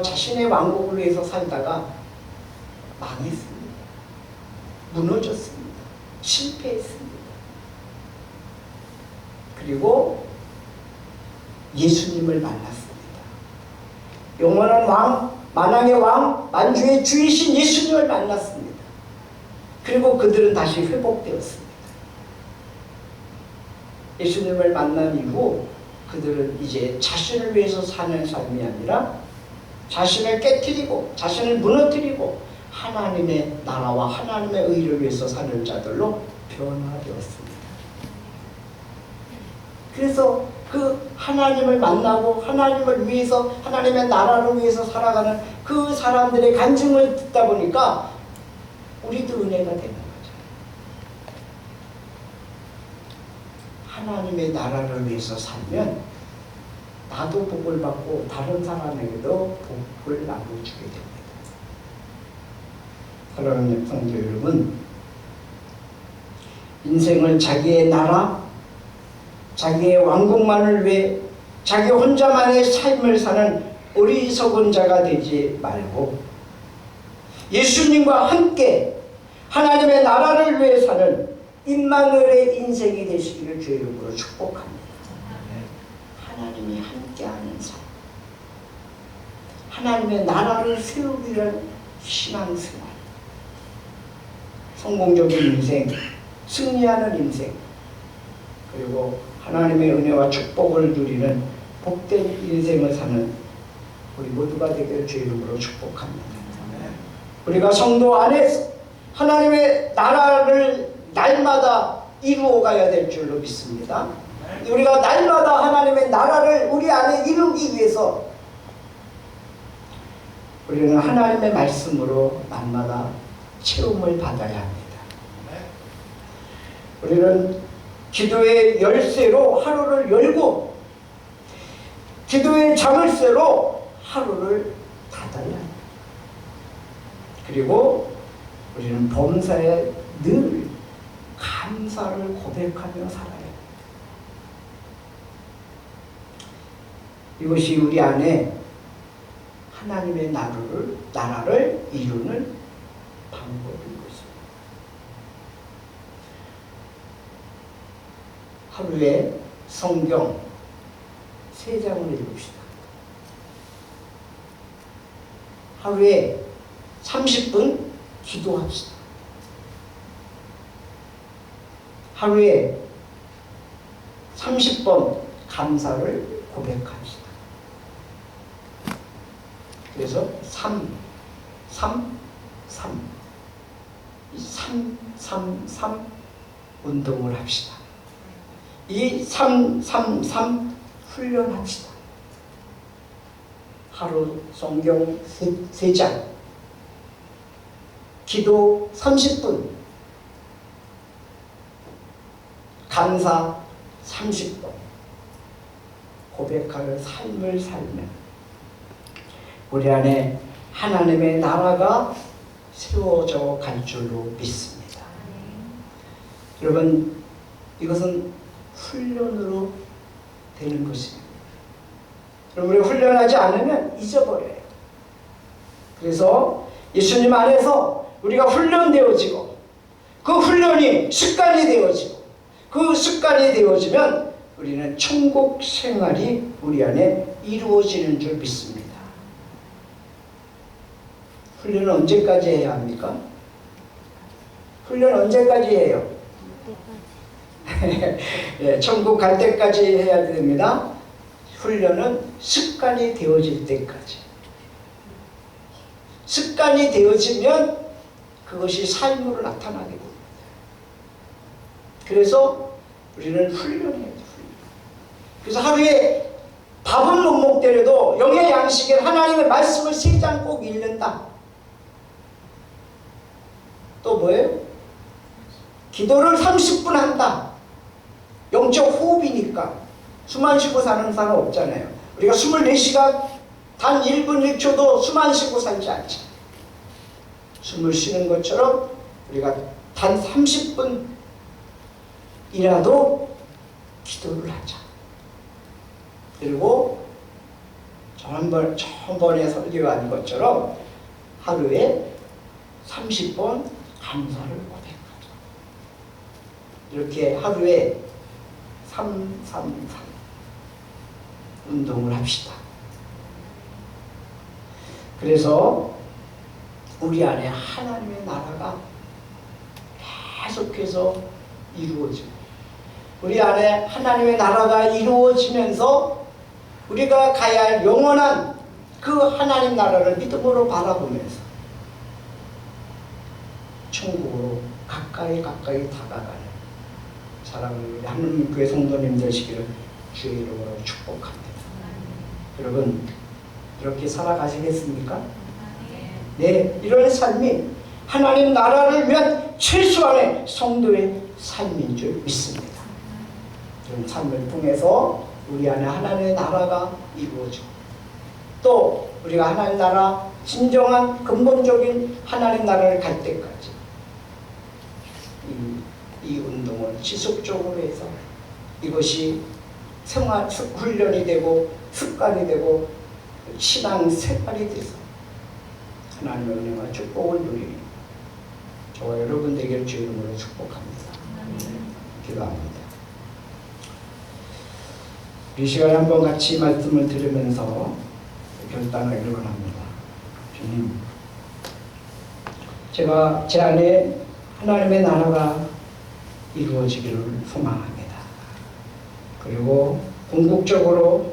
자신의 왕국을 위해서 살다가 망했습니다. 무너졌습니다. 실패했습니다. 그리고 예수님을 만났습니다. 영원한 왕, 만왕의 왕, 만주의 주이신 예수님을 만났습니다. 그리고 그들은 다시 회복되었습니다. 예수님을 만난 이후 그들은 이제 자신을 위해서 사는 삶이 아니라 자신을 깨트리고 자신을 무너뜨리고 하나님의 나라와 하나님의 의를 위해서 사는 자들로 변화되었습니다. 그래서 그 하나님을 만나고 하나님을 위해서 하나님의 나라를 위해서 살아가는 그 사람들의 간증을 듣다 보니까 우리도 은혜가 되는 거죠. 하나님의 나라를 위해서 살면 나도 복을 받고 다른 사람에게도 복을 나눠주게 됩니다. 사랑하는 성도 여러분, 인생을 자기의 나라, 자기의 왕국만을 위해 자기 혼자만의 삶을 사는 어리석은 자가 되지 말고 예수님과 함께 하나님의 나라를 위해 사는 임마누엘의 인생이 되시기를 주의 이름으로 축복합니다. 하나님이 함께하는 삶, 하나님의 나라를 세우기를 신앙생활, 성공적인 인생, 승리하는 인생, 그리고 하나님의 은혜와 축복을 누리는 복된 인생을 사는 우리 모두가 되기를 주의 이름으로 축복합니다. 우리가 성도 안에서 하나님의 나라를 날마다 이루어가야 될 줄로 믿습니다. 우리가 날마다 하나님의 나라를 우리 안에 이루기 위해서 우리는 하나님의 말씀으로 날마다 체험을 받아야 합니다. 우리는 기도의 열쇠로 하루를 열고 기도의 자물쇠로 하루를 닫아야 합니다. 그리고 우리는 범사에 늘 감사를 고백하며 살아야 합니다. 이것이 우리 안에 하나님의 나라를 이루는 방법인 것입니다. 하루에 성경 3장을 읽읍시다. 하루에 30분 기도합시다. 하루에 30번 감사를 고백합시다. 그래서 3 운동을 합시다. 이 3 훈련합시다. 하루 성경 3장, 기도 30분, 감사 30번, 고백할 삶을 살면 우리 안에 하나님의 나라가 세워져 갈 줄로 믿습니다. 여러분, 이것은 훈련으로 되는 것입니다. 여러분, 우리가 훈련하지 않으면 잊어버려요. 그래서 예수님 안에서 우리가 훈련되어지고 그 훈련이 습관이 되어지고 그 습관이 되어지면 우리는 천국 생활이 우리 안에 이루어지는 줄 믿습니다. 훈련은 언제까지 해야 합니까? 훈련 언제까지 해요? 네, 천국 갈 때까지 해야 됩니다. 훈련은 습관이 되어질 때까지. 습관이 되어지면 그것이 삶으로 나타나게 됩니다. 그래서 우리는 훈련해야 돼요. 그래서 하루에 밥은 못 먹더라도 영의 양식에 하나님의 말씀을 3장 꼭 읽는다. 또 뭐예요? 기도를 30분 한다. 영적 호흡이니까 숨 안 쉬고 사는 사람 없잖아요. 우리가 24시간 단 1분 1초도 숨 안 쉬고 살지 않죠. 숨을 쉬는 것처럼 우리가 단 30분이라도 기도를 하자. 그리고 전번에 설교한 것처럼 하루에 30번 감사를 고백하자. 이렇게 하루에 333 운동을 합시다. 그래서 우리 안에 하나님의 나라가 계속해서 이루어지고, 우리 안에 하나님의 나라가 이루어지면서 우리가 가야 할 영원한 그 하나님 나라를 믿음으로 바라보면서 천국으로 가까이 다가가는 사랑하는 우리 하나님교회 성도님 되시기를 주의 이름으로 축복합니다. 여러분, 이렇게 살아가시겠습니까? 네, 이런 삶이 하나님 나라를 위한 최소한의 성도의 삶인 줄 믿습니다. 이런 삶을 통해서 우리 안에 하나님의 나라가 이루어지고, 또 우리가 하나님 나라, 진정한 근본적인 하나님 나라를 갈 때까지 이 운동을 지속적으로 해서 이것이 생활 훈련이 되고 습관이 되고 신앙 생활이 돼서 하나님의 은혜와 축복을 누리는 저와 여러분 되기를 주의 이름으로 축복합니다. 기도합니다. 이 시간에 한번 같이 말씀을 들으면서 결단을 일어납니다. 주님, 제가 제 안에 하나님의 나라가 이루어지기를 소망합니다. 그리고 궁극적으로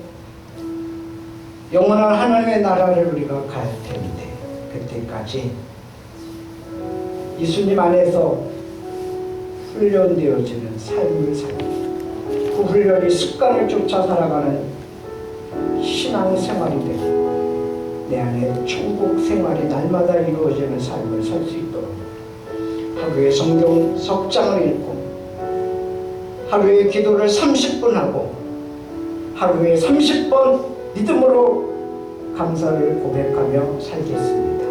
영원한 하나님의 나라를 우리가 갈 텐데, 그때까지 예수님 안에서 훈련되어지는 삶을 살고, 그 훈련이 습관을 쫓아 살아가는 신앙생활이 되고 내 안에 천국 생활이 날마다 이루어지는 삶을 살 수 있도록 하루에 성경 석장을 읽고, 하루에 기도를 30분 하고, 하루에 30번 믿음으로 감사를 고백하며 살겠습니다.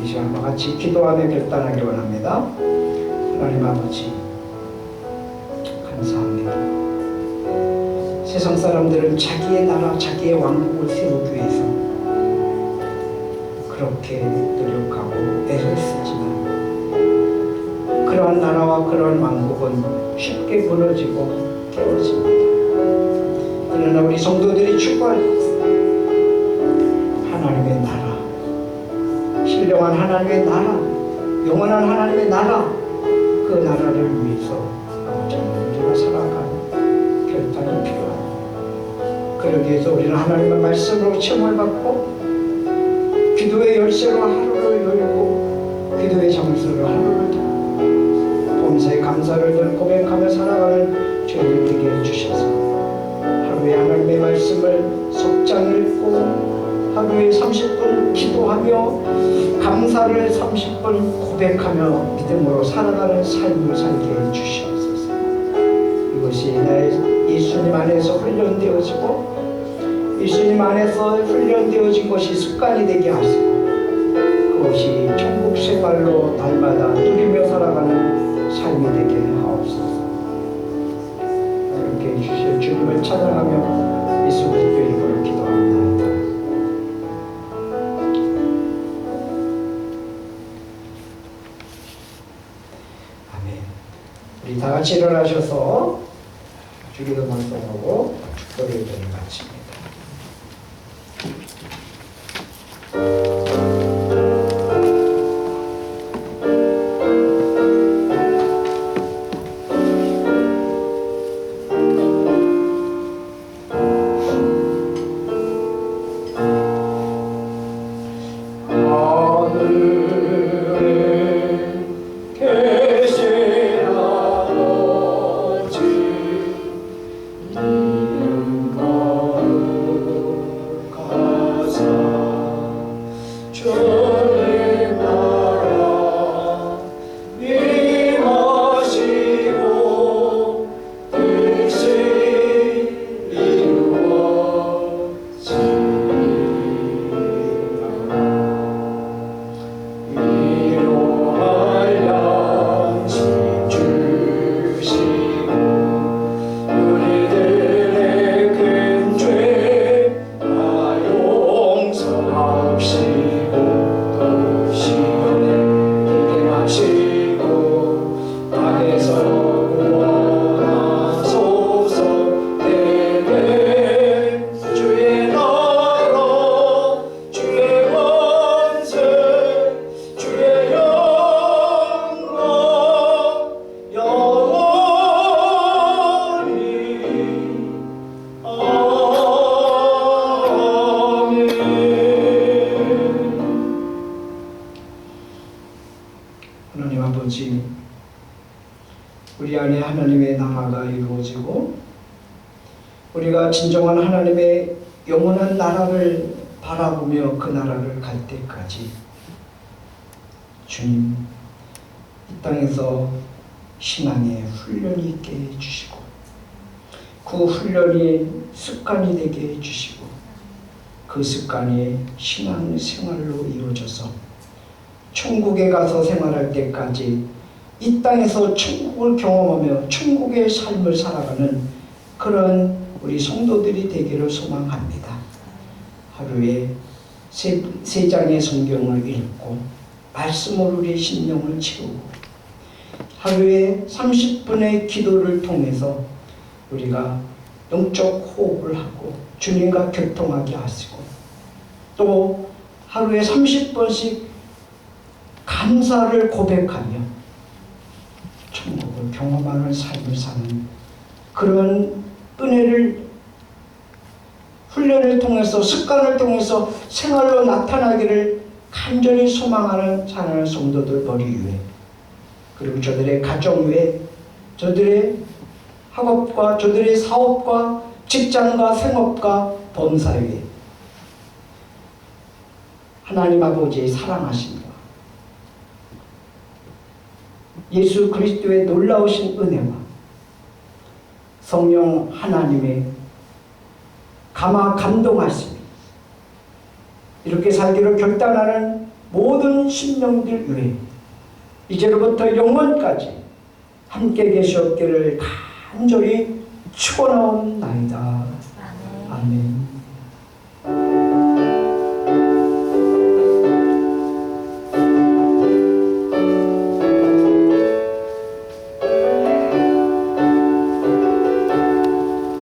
이 시간과 같이 기도하며 결단하기 원합니다. 하나님 아버지, 감사합니다. 세상 사람들은 자기의 나라, 자기의 왕국을 세우기 위해서 그렇게 노력하고 애를 쓰지만, 그러한 나라와 그러한 왕국은 쉽게 무너지고 깨어집니다. 그러나 우리 성도들이 추구할 것은 하나님의 나라, 신령한 하나님의 나라, 영원한 하나님의 나라, 그 나라를 위해서 아버지 우리가 살아가는 결단이 필요합니다. 그러기 위해서 우리는 하나님의 말씀으로 체험을 받고, 기도의 열쇠로 하루를 열고, 기도의 장소로 하루를 다 범사에 감사를 늘 고백하며 살아가는 저희를 되게 해주셔서 하루에 하나님의 말씀을 석장 읽고, 하루에 30분 기도하며 감사를 30분 고백하며 믿음으로 살아가는 삶을 살게 해주시옵소서. 이것이 나의 예수님 안에서 훈련되어지고, 예수님 안에서 훈련되어진 것이 습관이 되게 하시고, 그것이 천국 생활로 날마다 누리며 살아가는 삶이 되게 하옵소서. 그렇게 해주실 주님을 찬양하며 예수 그리스도의 이름으로 기도합니다. 아멘. 우리 다 같이 일어나셔서 주기도 방송하고 축도를 드리는 마칩니다. 없이고 또 시험에 들게 마시고 땅에서 구원하소서. 내게 주의 나라 주의 권세 주의 영광 영원히 아멘. 하나님 아버지, 우리 안에 하나님의 나라가 이루어지고 우리가 진정한 하나님의 영원한 나라를 바라보며 그 나라를 갈 때까지 주님, 이 땅에서 신앙의 훈련이 있게 해주시고 그 훈련이 습관이 되게 해주시고 그 습관이 신앙생활로 이루어져서 천국에 가서 생활할 때까지 이 땅에서 천국을 경험하며 천국의 삶을 살아가는 그런 우리 성도들이 되기를 소망합니다. 하루에 세 장의 성경을 읽고 말씀으로 우리 심령을 채우고 하루에 30분의 기도를 통해서 우리가 영적 호흡을 하고 주님과 교통하게 하시고 또 하루에 30번씩 감사를 고백하며 천국을 경험하는 삶을 사는 그런 은혜를 훈련을 통해서 습관을 통해서 생활로 나타나기를 간절히 소망하는 사랑하는 성도들 머리 위에 그리고 저들의 가정 위에 저들의 학업과 저들의 사업과 직장과 생업과 범사 위에 하나님 아버지의 사랑하심과 예수 그리스도의 놀라우신 은혜와 성령 하나님의 감동하심이 이렇게 살기로 결단하는 모든 심령들 위해 이제로부터 영원까지 함께 계시옵기를 간절히 축원하옵나이다. 아멘.